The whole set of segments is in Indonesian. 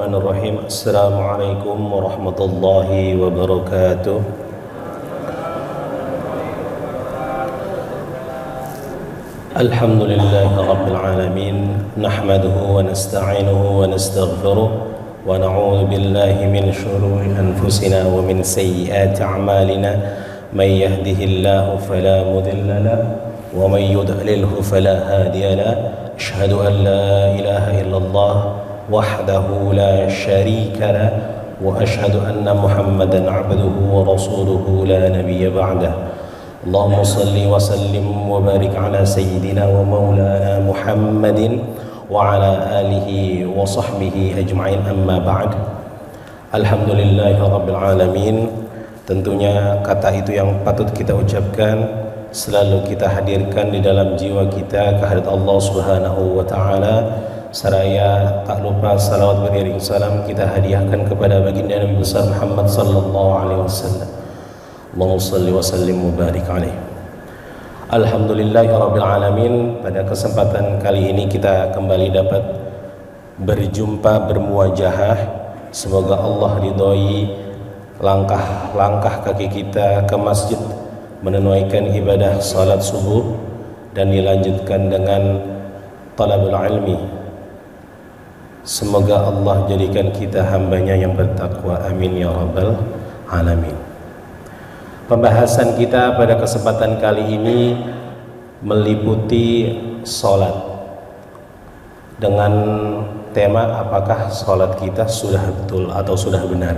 Bismillahirrahmanirrahim. Assalamualaikum warahmatullahi wabarakatuh. Alhamdulillahi rabbil alamin. Nahmaduhu wa nasta'inuhu wa nastaghfiruh wa na'udzu billahi min shururi anfusina wa min sayyiati a'malina. May yahdihillahu fala mudilla lahu wa may yudlilhu fala hadiya lahu. Asyhadu an la ilaha illallah wahdahu la syarika lah wa asyhadu anna Muhammadan abduhu wa rasuluhu la nabiyya ba'dah. Allahumma salli wa sallim wa barik ala sayyidina wa maulana Muhammadin wa ala alihi wa sahbihi ajma'in, amma ba'd. Alhamdulillahi rabbil alamin. Tentunya kata itu yang patut kita ucapkan, selalu kita hadirkan di dalam jiwa kita kehadirat Allah Subhanahu wa taala. Seraya tak lupa salawat beriring salam kita hadiahkan kepada baginda Nabi besar Muhammad sallallahu alaihi wasallam. Allahumma shalli wa sallim wa barik alaihi. Alhamdulillahirabbil alamin. Pada kesempatan kali ini kita kembali dapat berjumpa, bermuajahah. Semoga Allah ridhoi langkah-langkah kaki kita ke masjid menunaikan ibadah salat subuh dan dilanjutkan dengan talabul ilmi. Semoga Allah jadikan kita hambanya yang bertakwa, amin ya rabbal alamin. Pembahasan kita pada kesempatan kali ini meliputi salat dengan tema apakah salat kita sudah betul atau sudah benar.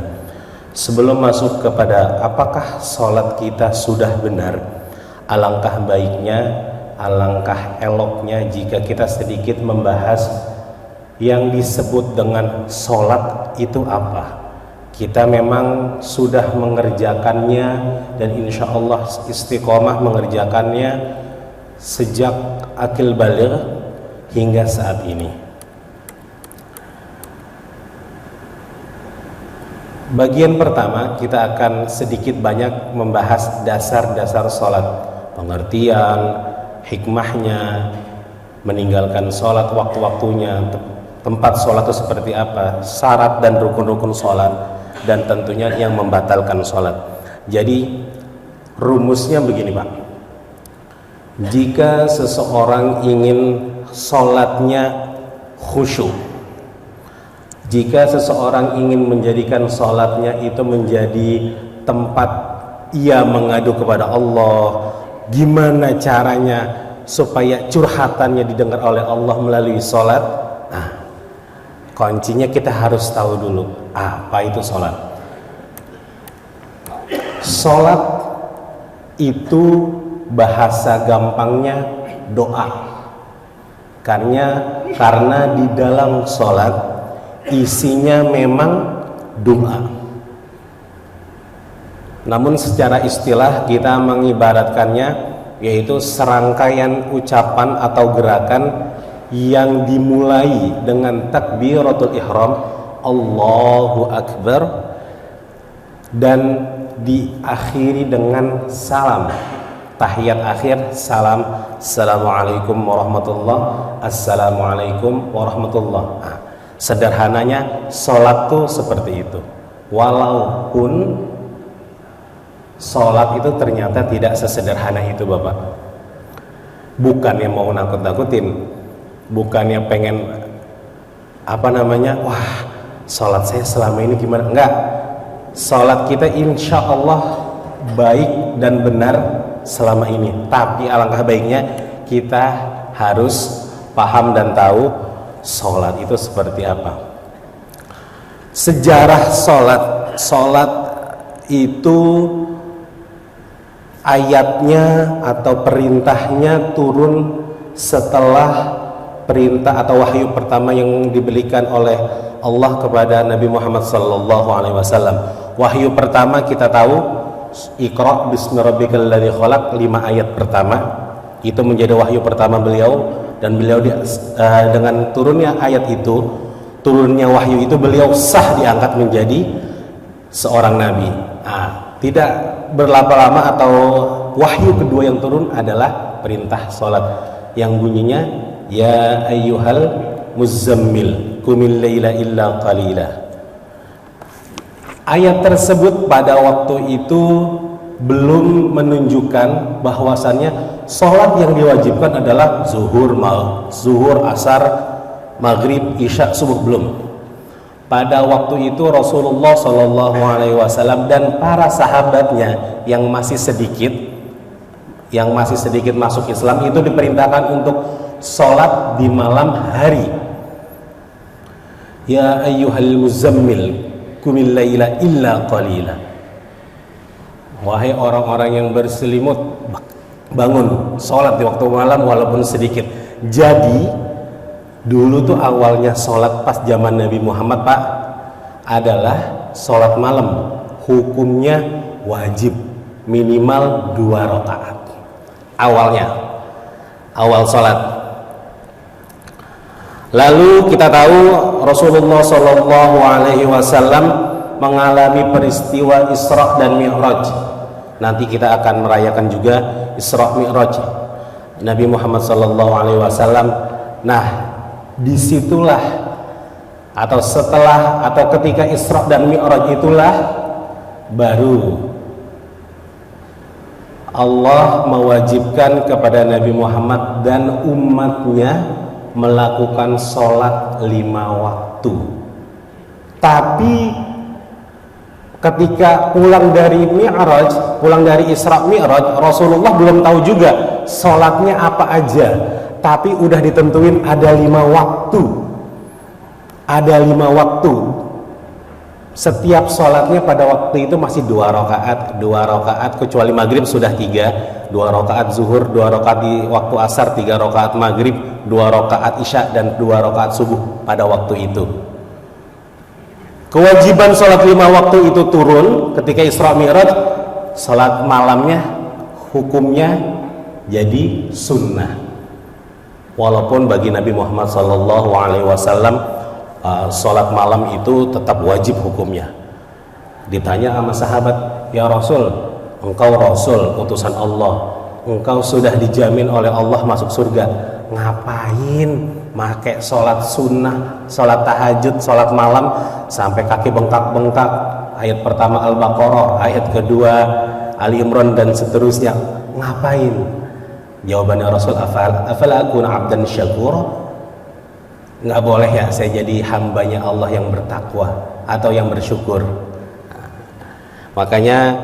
Sebelum masuk kepada apakah salat kita sudah benar, alangkah baiknya, alangkah eloknya jika kita sedikit membahas yang disebut dengan salat itu apa. Kita memang sudah mengerjakannya dan insya Allah istiqomah mengerjakannya sejak akil baligh hingga saat ini. Bagian pertama kita akan sedikit banyak membahas dasar-dasar salat, pengertian, hikmahnya, meninggalkan salat waktu-waktunya, tempat salat itu seperti apa, syarat dan rukun-rukun salat, dan tentunya yang membatalkan salat. Jadi rumusnya begini Pak, jika seseorang ingin salatnya khusyuk, jika seseorang ingin menjadikan salatnya itu menjadi tempat ia mengadu kepada Allah, gimana caranya supaya curhatannya didengar oleh Allah melalui salat? Nah, kuncinya kita harus tahu dulu apa itu salat. Salat itu bahasa gampangnya doa. Karena di dalam salat isinya memang doa. Namun secara istilah kita mengibaratkannya yaitu serangkaian ucapan atau gerakan yang dimulai dengan takbiratul ihram, Allahu Akbar, dan diakhiri dengan salam. Tahiyat akhir salam, Assalamualaikum warahmatullah, Assalamualaikum warahmatullah. Nah, sederhananya salat tuh seperti itu. Walaupun salat itu ternyata tidak sesederhana itu Bapak. Bukannya mau nakut-nakutin, bukannya pengen wah salat saya selama ini gimana, enggak. Salat kita insya Allah baik dan benar selama ini, tapi alangkah baiknya kita harus paham dan tahu salat itu seperti apa. Sejarah salat itu ayatnya atau perintahnya turun setelah perintah atau wahyu pertama yang diberikan oleh Allah kepada Nabi Muhammad sallallahu alaihi wasallam. Wahyu pertama kita tahu Iqra bismi rabbikal ladzi khalaq, 5 ayat pertama itu menjadi wahyu pertama beliau, dan beliau dengan turunnya ayat itu, turunnya wahyu itu, beliau sah diangkat menjadi seorang nabi. Tidak berlama-lama atau wahyu kedua yang turun adalah perintah salat yang bunyinya ya ayyuhal muzammil, qumil laila illa qalila. Ayat tersebut pada waktu itu belum menunjukkan bahwasannya sholat yang diwajibkan adalah zuhur, asar, maghrib, isya, subuh, belum. Pada waktu itu Rasulullah Shallallahu Alaihi Wasallam dan para sahabatnya yang masih sedikit masuk Islam itu diperintahkan untuk sholat di malam hari. Ya ayyuhal muzammil qumil laila illa qalila. Wahai orang-orang yang berselimut, bangun sholat di waktu malam walaupun sedikit. Jadi dulu tuh awalnya sholat pas zaman Nabi Muhammad, Pak, adalah sholat malam. Hukumnya wajib minimal 2 rakaat. Awal sholat. Lalu kita tahu Rasulullah Shallallahu Alaihi Wasallam mengalami peristiwa Isra dan Mi'raj. Nanti kita akan merayakan juga Isra Mi'raj Nabi Muhammad Shallallahu Alaihi Wasallam. Nah, disitulah atau setelah atau ketika Isra dan Mi'raj itulah baru Allah mewajibkan kepada Nabi Muhammad dan umatnya melakukan sholat 5 waktu. Tapi ketika pulang dari Mi'raj, pulang dari Isra Mi'raj, Rasulullah belum tahu juga sholatnya apa aja. Tapi udah ditentuin ada 5 waktu. Ada 5 waktu. Setiap sholatnya pada waktu itu masih 2 rakaat, 2 rakaat, kecuali maghrib sudah 3, 2 rakaat zuhur, 2 rakaat di waktu asar, 3 rakaat maghrib, 2 rakaat isya, dan 2 rakaat subuh pada waktu itu. Kewajiban sholat 5 waktu itu turun ketika Isra Mi'raj. Sholat malamnya hukumnya jadi sunnah. Walaupun bagi Nabi Muhammad SAW sholat malam itu tetap wajib hukumnya. Ditanya sama sahabat, ya Rasul, engkau Rasul utusan Allah, engkau sudah dijamin oleh Allah masuk surga, ngapain make sholat sunnah, sholat tahajud, sholat malam sampai kaki bengkak-bengkak? Ayat pertama Al-Baqarah, ayat kedua Ali Imran dan seterusnya, ngapain? Jawabannya Rasul, afala akuna abdan syakur. Nggak boleh ya saya jadi hambanya Allah yang bertakwa atau yang bersyukur. Makanya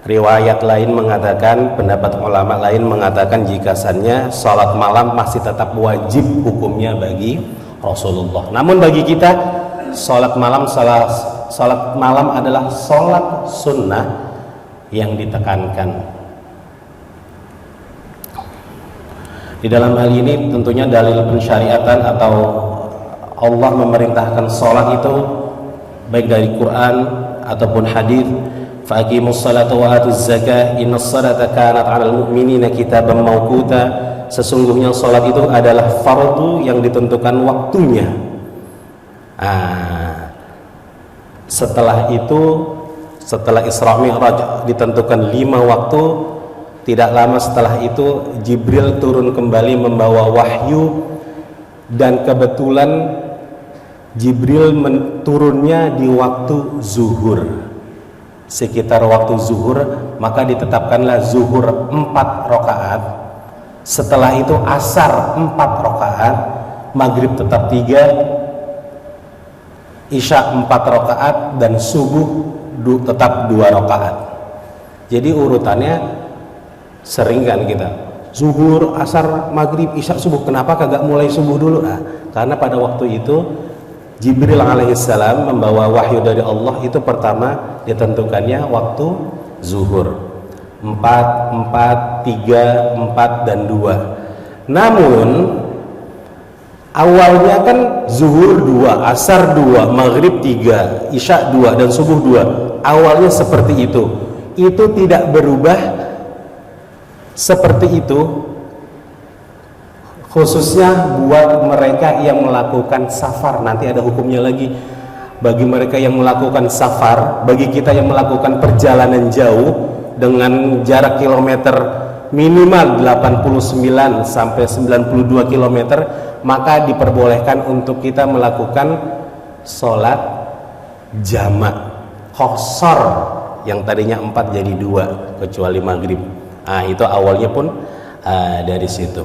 riwayat lain mengatakan, pendapat ulama lain mengatakan jikasannya sholat malam masih tetap wajib hukumnya bagi Rasulullah. Namun bagi kita sholat malam adalah sholat sunnah yang ditekankan. Di dalam hal ini tentunya dalil pensyariatan atau Allah memerintahkan sholat itu baik dari Quran ataupun hadis. Faqimus salata wa atuz zakah innas salata kanat 'alal mu'minina kitaban mawquta. Sesungguhnya sholat itu adalah fardu yang ditentukan waktunya. Setelah itu, setelah Isra Mi'raj ditentukan 5 waktu. Tidak lama setelah itu Jibril turun kembali membawa wahyu, dan kebetulan Jibril turunnya di waktu zuhur, sekitar waktu zuhur, maka ditetapkanlah zuhur 4 rakaat. Setelah itu asar 4 rakaat, maghrib tetap 3, isya 4 rakaat, dan subuh tetap 2 rakaat. Jadi urutannya sering kan kita zuhur, asar, maghrib, isya, subuh. Kenapa kagak mulai subuh dulu? Karena pada waktu itu Jibril alaihissalam membawa wahyu dari Allah itu pertama ditentukannya waktu zuhur 4, 3, 4, dan 2. Namun awalnya kan zuhur 2, asar 2, maghrib 3, isya 2, dan subuh 2. Awalnya seperti itu tidak berubah seperti itu, khususnya buat mereka yang melakukan safar. Nanti ada hukumnya lagi bagi mereka yang melakukan safar. Bagi kita yang melakukan perjalanan jauh dengan jarak kilometer minimal 89 sampai 92 km, maka diperbolehkan untuk kita melakukan sholat jamak qashar yang tadinya 4 jadi 2 kecuali maghrib. Itu awalnya pun dari situ.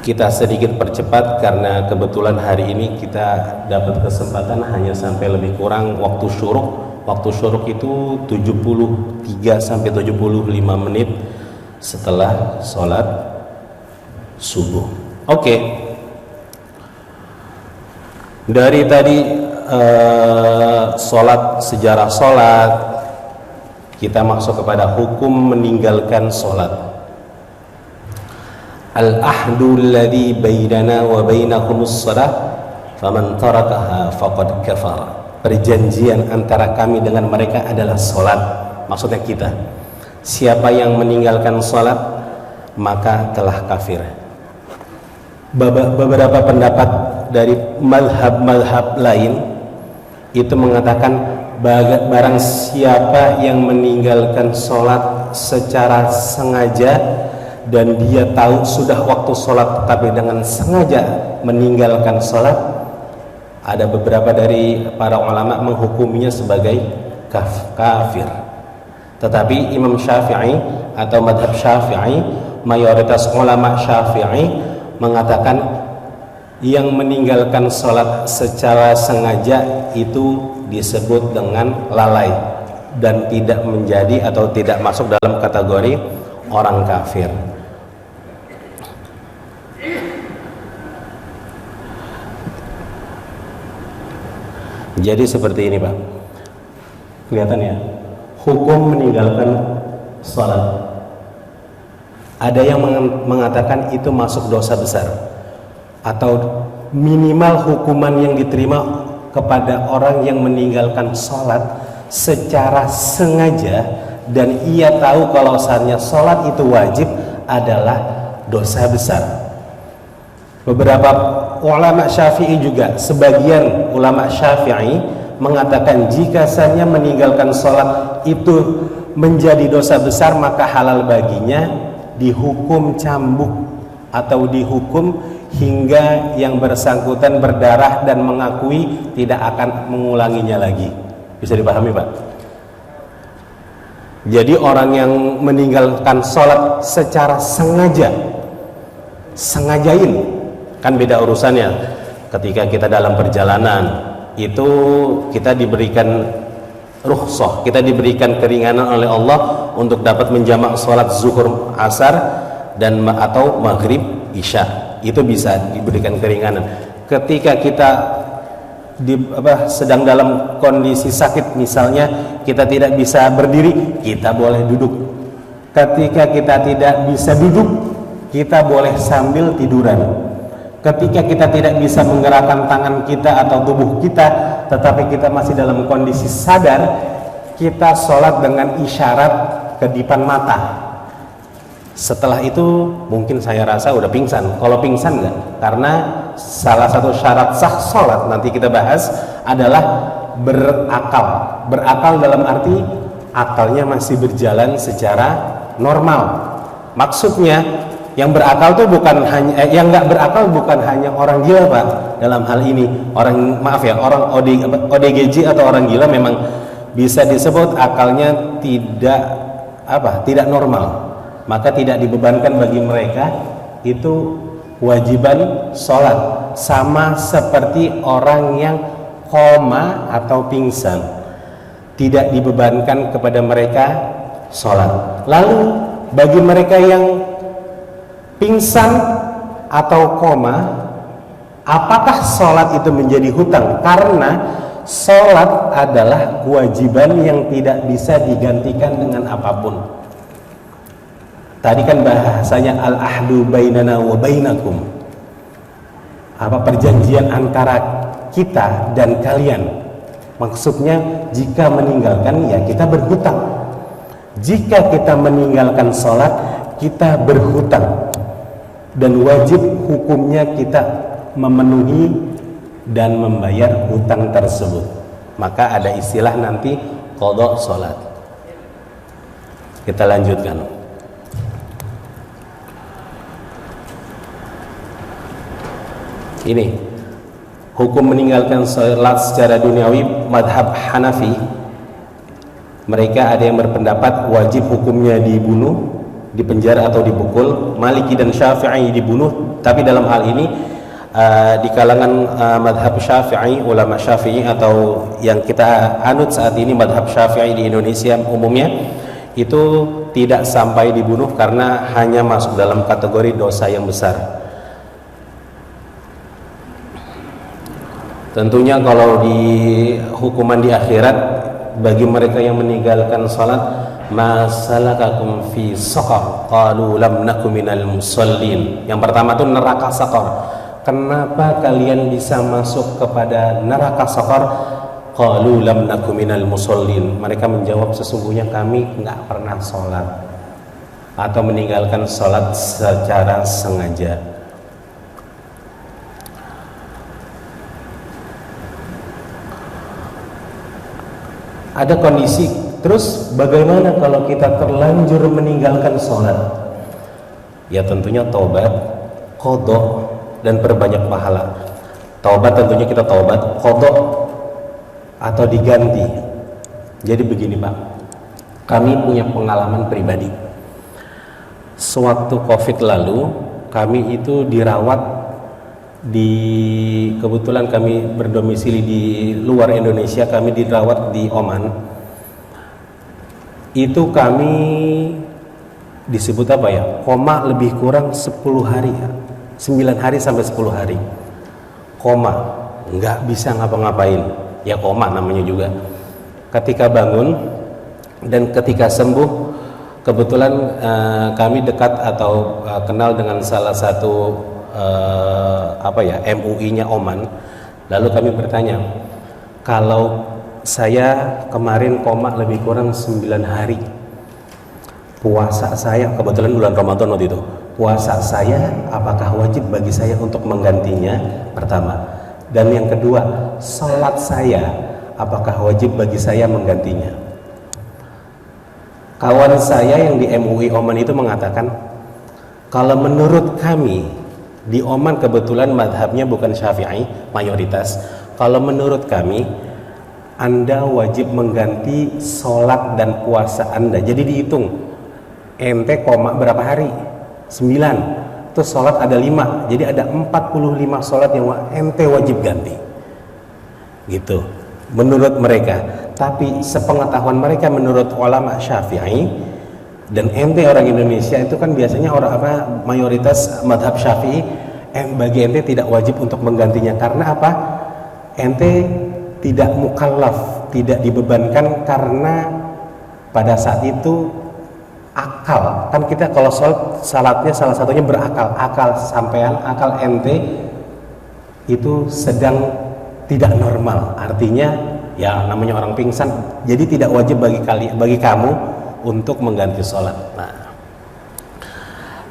Kita sedikit percepat karena kebetulan hari ini kita dapat kesempatan hanya sampai lebih kurang waktu syuruk. Waktu syuruk itu 73 sampai 75 menit setelah sholat subuh. Oke. Dari tadi sholat, sejarah sholat, kita masuk kepada hukum meninggalkan sholat. Al-ahdu alladhi bainana wa bainakumus shalah faman tarakaha faqad kafara. Perjanjian antara kami dengan mereka adalah sholat. Maksudnya kita, siapa yang meninggalkan sholat maka telah kafir. Beberapa pendapat dari mazhab-mazhab lain itu mengatakan barang siapa yang meninggalkan sholat secara sengaja dan dia tahu sudah waktu sholat tapi dengan sengaja meninggalkan sholat, ada beberapa dari para ulama menghukuminya sebagai kafir. Tetapi Imam Syafi'i atau madhab Syafi'i, mayoritas ulama Syafi'i mengatakan yang meninggalkan sholat secara sengaja itu disebut dengan lalai dan tidak menjadi atau tidak masuk dalam kategori orang kafir. Jadi seperti ini Pak, kelihatan ya, hukum meninggalkan sholat. Ada yang mengatakan itu masuk dosa besar, atau minimal hukuman yang diterima kepada orang yang meninggalkan sholat secara sengaja dan ia tahu kalau saatnya sholat itu wajib adalah dosa besar. Beberapa ulama Syafi'i juga, sebagian ulama Syafi'i mengatakan jika saatnya meninggalkan sholat itu menjadi dosa besar, maka halal baginya dihukum cambuk atau dihukum hingga yang bersangkutan berdarah dan mengakui tidak akan mengulanginya lagi. Bisa dipahami Pak? Jadi orang yang meninggalkan sholat secara sengajain, kan beda urusannya. Ketika kita dalam perjalanan itu kita diberikan rukhsah, kita diberikan keringanan oleh Allah untuk dapat menjamak sholat zuhur, asar dan atau maghrib, isya. Itu bisa diberikan keringanan. Ketika kita sedang dalam kondisi sakit misalnya, kita tidak bisa berdiri, kita boleh duduk. Ketika kita tidak bisa duduk, kita boleh sambil tiduran. Ketika kita tidak bisa menggerakkan tangan kita atau tubuh kita, tetapi kita masih dalam kondisi sadar, kita sholat dengan isyarat kedipan mata. Setelah itu mungkin saya rasa udah pingsan. Kalau pingsan enggak, karena salah satu syarat sah sholat nanti kita bahas adalah berakal. Berakal dalam arti akalnya masih berjalan secara normal. Maksudnya yang berakal tuh bukan hanya yang nggak berakal bukan hanya orang gila Pak. Dalam hal ini orang ODGJ atau orang gila memang bisa disebut akalnya tidak normal, maka tidak dibebankan bagi mereka itu kewajiban sholat, sama seperti orang yang koma atau pingsan, tidak dibebankan kepada mereka sholat. Lalu bagi mereka yang pingsan atau koma, apakah sholat itu menjadi hutang? Karena sholat adalah kewajiban yang tidak bisa digantikan dengan apapun. Tadi kan bahasanya al-ahdu bainana wa bainakum, perjanjian antara kita dan kalian. Maksudnya jika meninggalkan ya kita berhutang. Jika kita meninggalkan sholat kita berhutang, dan wajib hukumnya kita memenuhi dan membayar hutang tersebut. Maka ada istilah nanti qadha sholat. Kita lanjutkan. Ini hukum meninggalkan salat secara duniawi madhab Hanafi. Mereka ada yang berpendapat wajib hukumnya dibunuh, dipenjara atau dipukul. Maliki dan Syafi'i dibunuh, tapi dalam hal ini di kalangan madhab Syafi'i, ulama Syafi'i atau yang kita anut saat ini madhab Syafi'i di Indonesia umumnya itu tidak sampai dibunuh karena hanya masuk dalam kategori dosa yang besar. Tentunya kalau di hukuman di akhirat bagi mereka yang meninggalkan salat, masalakakum fi saqar qalu lam naku minal musallin. Yang pertama itu neraka saqar. Kenapa kalian bisa masuk kepada neraka saqar? Qalu lam naku minal musallin. Mereka menjawab, sesungguhnya kami enggak pernah sholat atau meninggalkan sholat secara sengaja. Ada kondisi, terus bagaimana kalau kita terlanjur meninggalkan sholat? Ya tentunya taubat, qadha, dan perbanyak pahala. Taubat tentunya kita taubat, qadha atau diganti. Jadi begini Pak, kami punya pengalaman pribadi. Sewaktu COVID lalu, kami itu dirawat kebetulan kami berdomisili di luar Indonesia, kami dirawat di Oman. Itu kami disebut apa ya, koma lebih kurang 10 hari ya, 9 hari sampai 10 hari koma, nggak bisa ngapa-ngapain. Ya koma namanya juga. Ketika bangun dan ketika sembuh, kebetulan kami dekat atau kenal dengan salah satu MUI-nya Oman. Lalu kami bertanya, kalau saya kemarin koma lebih kurang 9 hari, puasa saya, kebetulan bulan Ramadan waktu itu, puasa saya apakah wajib bagi saya untuk menggantinya? Pertama. Dan yang kedua, salat saya apakah wajib bagi saya menggantinya? Kawan saya yang di MUI Oman itu mengatakan, kalau menurut kami di Oman kebetulan madhabnya bukan Syafi'i mayoritas, kalau menurut kami Anda wajib mengganti sholat dan puasa Anda. Jadi dihitung, ente koma berapa hari? 9. Terus sholat ada 5, jadi ada 45 sholat yang ente wajib ganti. Gitu menurut mereka. Tapi sepengetahuan mereka, menurut ulama Syafi'i, dan ente orang Indonesia itu kan biasanya mayoritas madhab Syafi'i, bagi ente tidak wajib untuk menggantinya. Karena apa? Ente tidak mukallaf, tidak dibebankan, karena pada saat itu akal, kan kita kalau salatnya salah satunya berakal, akal sampean, akal ente itu sedang tidak normal, artinya ya namanya orang pingsan, jadi tidak wajib bagi kamu untuk mengganti sholat. Nah,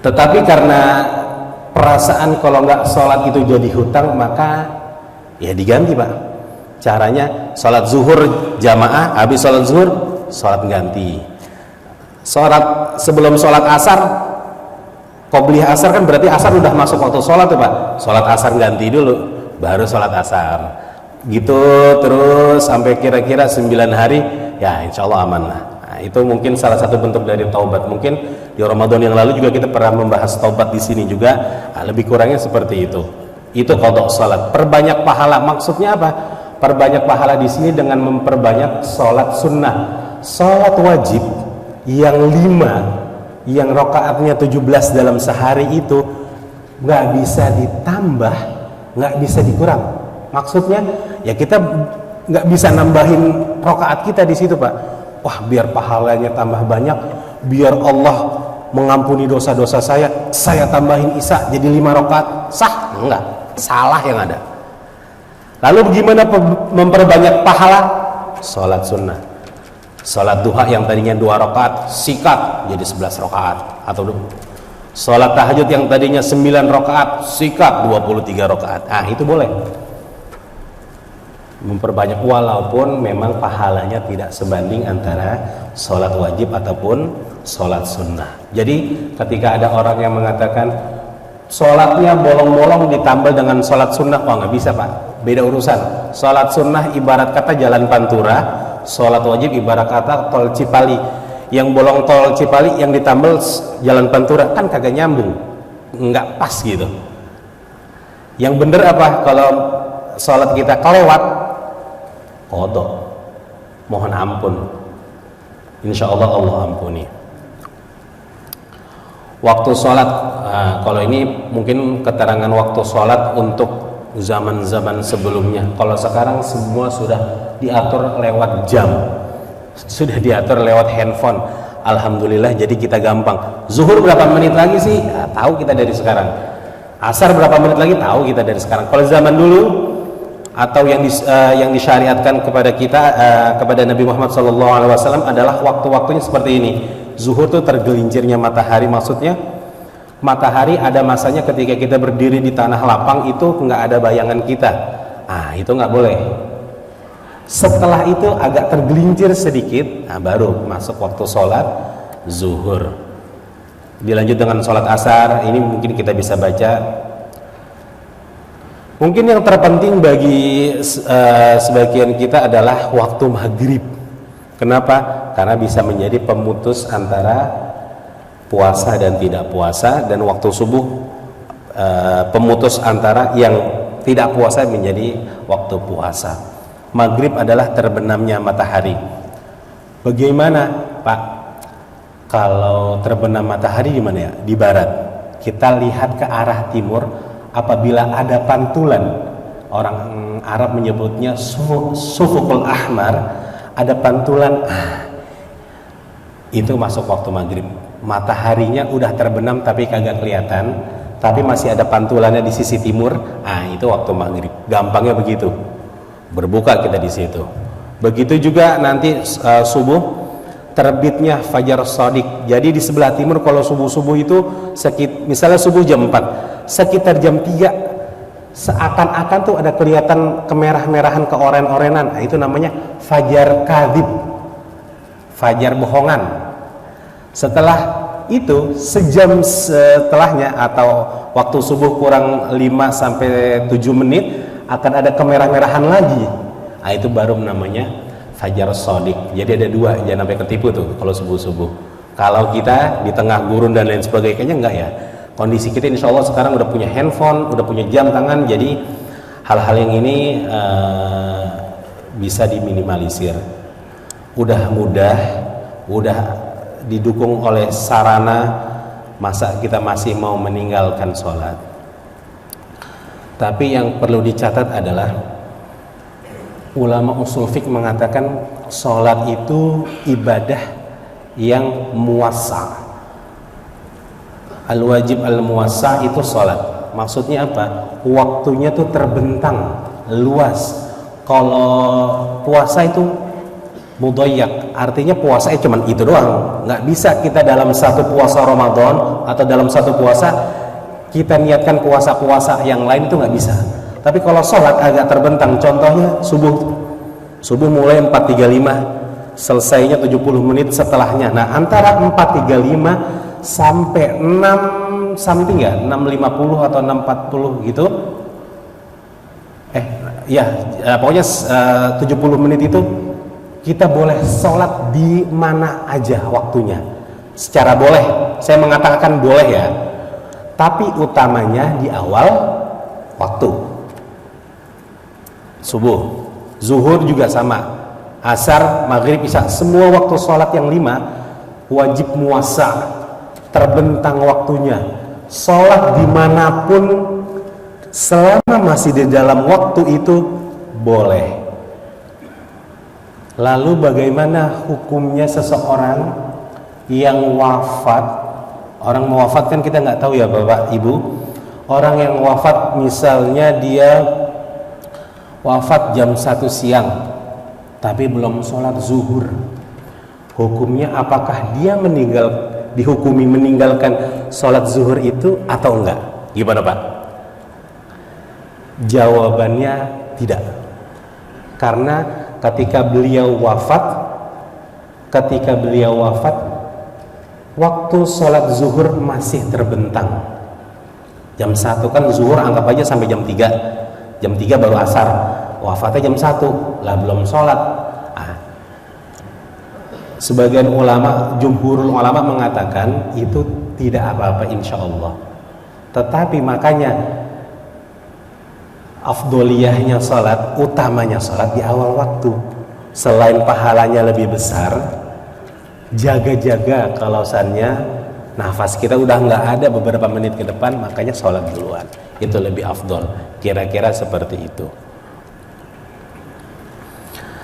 tetapi karena perasaan kalau nggak sholat itu jadi hutang, maka ya diganti Pak. Caranya sholat zuhur jamaah, habis sholat zuhur sholat ganti. Sholat sebelum sholat asar, qobliyah asar kan berarti asar udah masuk waktu sholat tuh Pak. Sholat asar ganti dulu, baru sholat asar. Gitu terus sampai kira-kira 9 hari, ya insya Allah aman lah. Nah, itu mungkin salah satu bentuk dari taubat. Mungkin di Ramadan yang lalu juga kita pernah membahas taubat di sini juga. Nah, lebih kurangnya seperti itu. Itu qadha sholat. Perbanyak pahala, maksudnya apa? Perbanyak pahala di sini dengan memperbanyak sholat sunnah. Sholat wajib yang 5, yang rokaatnya 17 dalam sehari itu nggak bisa ditambah, nggak bisa dikurang. Maksudnya ya kita nggak bisa nambahin rokaat kita di situ Pak. Wah biar pahalanya tambah banyak, biar Allah mengampuni dosa-dosa saya tambahin isya jadi 5 rokaat. Sah? Enggak, salah yang ada. Lalu bagaimana memperbanyak pahala? Sholat sunnah. Sholat duha yang tadinya 2 rakaat sikat jadi 11 rakaat, atau sholat tahajud yang tadinya 9 rakaat sikat 23 rakaat. Ah itu boleh. memperbanyak, walaupun memang pahalanya tidak sebanding antara sholat wajib ataupun sholat sunnah. Jadi ketika ada orang yang mengatakan sholatnya bolong-bolong ditambal dengan sholat sunnah, oh nggak bisa pak, beda urusan. Sholat sunnah ibarat kata jalan Pantura, sholat wajib ibarat kata tol Cipali. Yang bolong tol Cipali, yang ditambal jalan Pantura, kan kagak nyambung, nggak pas gitu. Yang bener apa? Kalau sholat kita kelewat, kodok, mohon ampun, insya Allah Allah ampuni. Waktu sholat, kalau ini mungkin keterangan waktu sholat untuk zaman-zaman sebelumnya. Kalau sekarang semua sudah diatur lewat jam, sudah diatur lewat handphone. Alhamdulillah, jadi kita gampang. Zuhur berapa menit lagi sih? Tahu kita dari sekarang. Asar berapa menit lagi? Tahu kita dari sekarang. Kalau zaman dulu, atau yang disyariatkan kepada kita, kepada Nabi Muhammad SAW adalah waktu-waktunya seperti ini. Zuhur itu tergelincirnya matahari, maksudnya matahari ada masanya ketika kita berdiri di tanah lapang itu nggak ada bayangan kita, itu nggak boleh. Setelah itu agak tergelincir sedikit, baru masuk waktu sholat zuhur. Dilanjut dengan sholat asar, ini mungkin kita bisa baca. Mungkin yang terpenting bagi sebagian kita adalah waktu maghrib. Kenapa? Karena bisa menjadi pemutus antara puasa dan tidak puasa, dan waktu subuh pemutus antara yang tidak puasa menjadi waktu puasa. Maghrib adalah terbenamnya matahari. Bagaimana Pak? Kalau terbenam matahari di mana ya? Di barat. Kita lihat ke arah timur. Apabila ada pantulan, orang Arab menyebutnya sufukul ahmar, ada pantulan, itu masuk waktu maghrib. Mataharinya udah terbenam tapi kagak kelihatan, tapi masih ada pantulannya di sisi timur, itu waktu maghrib. Gampangnya begitu, berbuka kita di situ. Begitu juga nanti subuh, terbitnya fajar shadiq. Jadi di sebelah timur kalau subuh-subuh itu misalnya subuh jam 4, sekitar jam 3 seakan-akan tuh ada kelihatan kemerah-merahan, keoren-orenan. Itu namanya fajar kadhib, fajar bohongan. Setelah itu sejam setelahnya atau waktu subuh kurang 5 sampai 7 menit akan ada kemerah-merahan lagi. Itu baru namanya fajar shadiq. Jadi ada dua, jangan sampai ketipu tuh kalau subuh-subuh. Kalau kita di tengah gurun dan lain sebagainya enggak ya. Kondisi kita insya Allah sekarang udah punya handphone, udah punya jam tangan, jadi hal-hal yang ini bisa diminimalisir. Udah mudah, udah didukung oleh sarana, masa kita masih mau meninggalkan sholat? Tapi yang perlu dicatat adalah ulama usul fiqh mengatakan sholat itu ibadah yang muwassa. Al-wajib al-muwassa itu sholat. Maksudnya apa? Waktunya tuh terbentang, luas. Kalau puasa itu mudayyak, artinya puasanya cuma itu doang. Nggak bisa kita dalam satu puasa Ramadan atau dalam satu puasa kita niatkan puasa-puasa yang lain, itu nggak bisa. Tapi kalau sholat agak terbentang. Contohnya subuh mulai 4.35, selesainya 70 menit setelahnya. Nah, antara 4.35 sampai 6 something ya, 6.50 atau 6.40 gitu, pokoknya 70 menit itu kita boleh sholat di mana aja waktunya. Secara boleh, saya mengatakan boleh ya, tapi utamanya di awal waktu. Subuh, zuhur juga sama, asar, maghrib, isya, semua waktu sholat yang 5 wajib muwassa, terbentang waktunya. Sholat dimanapun selama masih di dalam waktu itu boleh. Lalu bagaimana hukumnya seseorang yang wafat? Orang mau wafat kan kita nggak tahu ya Bapak Ibu. Orang yang wafat misalnya dia wafat jam 1 siang tapi belum sholat zuhur, hukumnya apakah dia dihukumi meninggalkan sholat zuhur itu atau enggak? Gimana Pak? Jawabannya tidak. Karena ketika beliau wafat, waktu sholat zuhur masih terbentang. Jam 1 kan zuhur anggap aja sampai jam 3. Jam 3 baru asar. Wafatnya jam 1, lah belum sholat. Sebagian ulama, jumhurul ulama mengatakan itu tidak apa-apa insya Allah. Tetapi makanya afdoliyahnya sholat, utamanya sholat di awal waktu. Selain pahalanya lebih besar, jaga-jaga kalau misalnya nafas kita udah nggak ada beberapa menit ke depan, makanya sholat duluan. Itu lebih afdol. Kira-kira seperti itu.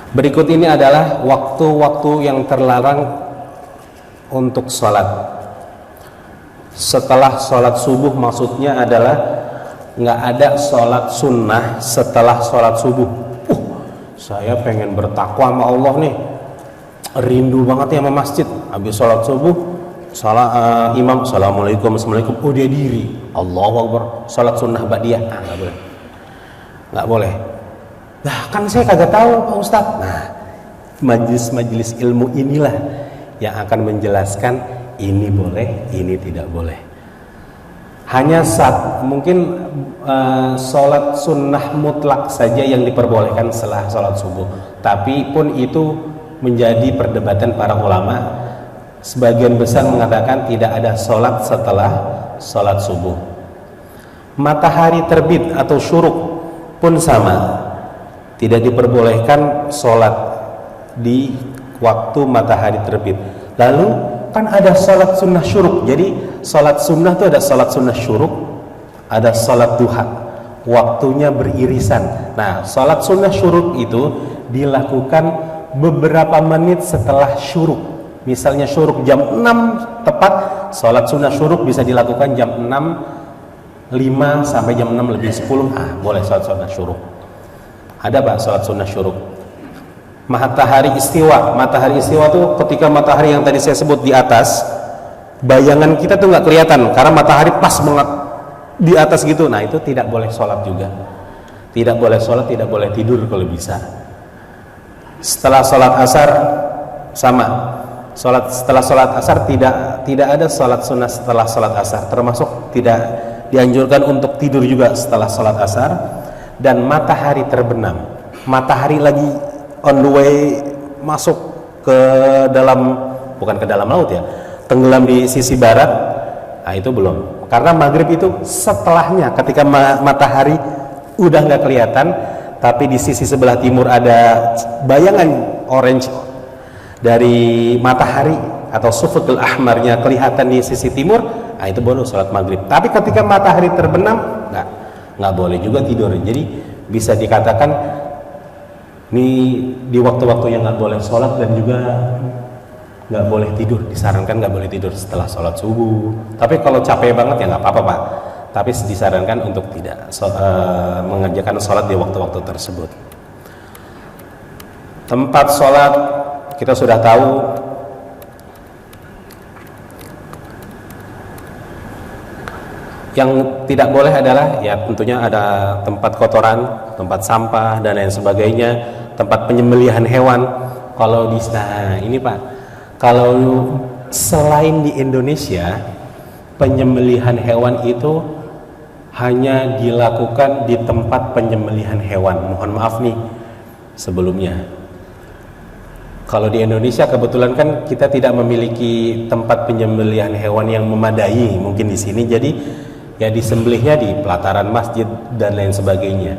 Berikut ini adalah waktu-waktu yang terlarang untuk sholat. Setelah sholat subuh, maksudnya adalah nggak ada sholat sunnah setelah sholat subuh. Saya pengen bertakwa sama Allah nih, rindu banget ya sama masjid. Habis sholat subuh, imam assalamualaikum, dia diri, Allahu Akbar, sholat sunnah ba'diyah. Nggak boleh. Nah, kan saya kagak tahu Pak Ustadz. Nah, majelis-majelis ilmu inilah yang akan menjelaskan ini boleh, ini tidak boleh. Hanya saat mungkin sholat sunnah mutlak saja yang diperbolehkan setelah sholat subuh. Tapi pun itu menjadi perdebatan para ulama. Sebagian besar mengatakan tidak ada sholat setelah sholat subuh. Matahari terbit atau syuruk pun sama. Tidak diperbolehkan sholat di waktu matahari terbit. Lalu kan ada sholat sunnah syuruk. Jadi sholat sunnah itu ada sholat sunnah syuruk, ada sholat duha. Waktunya beririsan. Nah, sholat sunnah syuruk itu dilakukan beberapa menit setelah syuruk. Misalnya syuruk jam 6 tepat, sholat sunnah syuruk bisa dilakukan jam 6.05 sampai jam 6 lebih 10. Boleh sholat sunnah syuruk. Ada Pak sholat sunnah syuruk. Matahari istiwa itu ketika matahari yang tadi saya sebut di atas, bayangan kita tuh nggak kelihatan karena matahari pas banget di atas gitu. Nah, itu tidak boleh sholat juga. Tidak boleh sholat, tidak boleh tidur kalau bisa. Setelah sholat asar sama. Setelah sholat asar tidak ada sholat sunnah setelah sholat asar. Termasuk tidak dianjurkan untuk tidur juga setelah sholat asar. Dan matahari terbenam, matahari lagi on the way masuk ke dalam, bukan ke dalam laut ya, tenggelam di sisi barat. Nah, itu belum, karena maghrib itu setelahnya, ketika matahari udah nggak kelihatan tapi di sisi sebelah timur ada bayangan orange dari matahari atau sufukul ahmarnya kelihatan di sisi timur. Nah, itu baru sholat maghrib. Tapi ketika matahari terbenam, nggak boleh juga tidur. Jadi bisa dikatakan ini di waktu-waktu yang nggak boleh sholat, dan juga nggak boleh tidur. Disarankan nggak boleh tidur setelah sholat subuh. Tapi kalau capek banget ya nggak apa-apa Pak. Tapi disarankan untuk tidak mengerjakan sholat di waktu-waktu tersebut. Tempat sholat kita sudah tahu. Yang tidak boleh adalah ya tentunya ada tempat kotoran, tempat sampah dan lain sebagainya, tempat penyembelihan hewan. Kalau ini Pak, kalau selain di Indonesia, penyembelihan hewan itu hanya dilakukan di tempat penyembelihan hewan. Mohon maaf nih sebelumnya. Kalau di Indonesia kebetulan kan kita tidak memiliki tempat penyembelihan hewan yang memadai mungkin di sini. Jadi ya disembelihnya di pelataran masjid dan lain sebagainya.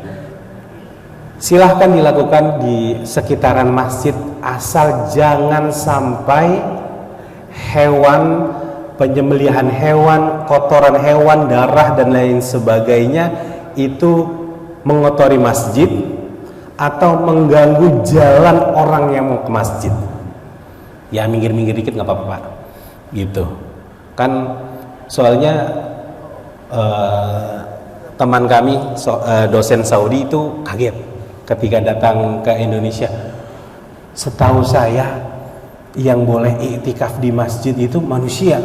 Silahkan dilakukan di sekitaran masjid, asal jangan sampai hewan, penyembelihan hewan, kotoran hewan, darah dan lain sebagainya itu mengotori masjid atau mengganggu jalan orang yang mau ke masjid. Ya minggir-minggir dikit nggak apa-apa Pak, gitu kan. Soalnya teman kami dosen Saudi itu kaget ketika datang ke Indonesia. Setahu saya yang boleh iktikaf di masjid itu manusia.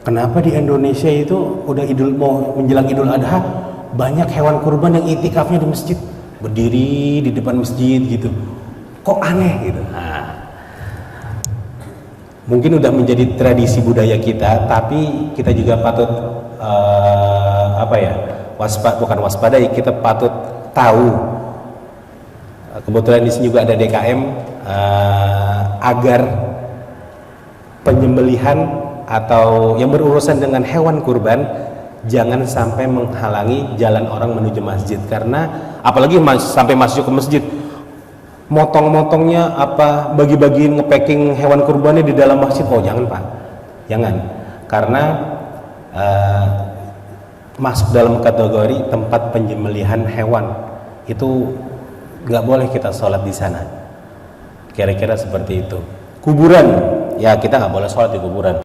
Kenapa di Indonesia itu udah mau menjelang Idul Adha banyak hewan kurban yang iktikafnya di masjid? berdiri di depan masjid gitu, kok aneh gitu. Nah, mungkin udah menjadi tradisi budaya kita, tapi kita juga patut bukan waspadai, kita patut tahu. Kebetulan di sini juga ada DKM, agar penyembelihan atau yang berurusan dengan hewan kurban jangan sampai menghalangi jalan orang menuju masjid. Karena apalagi sampai masuk ke masjid, motong-motongnya bagi-bagiin ngepacking hewan kurbannya di dalam masjid. Oh jangan Pak, jangan, karena masuk dalam kategori tempat penyembelihan hewan, itu nggak boleh kita sholat di sana. Kira-kira seperti itu. Kuburan, ya kita nggak boleh sholat di kuburan.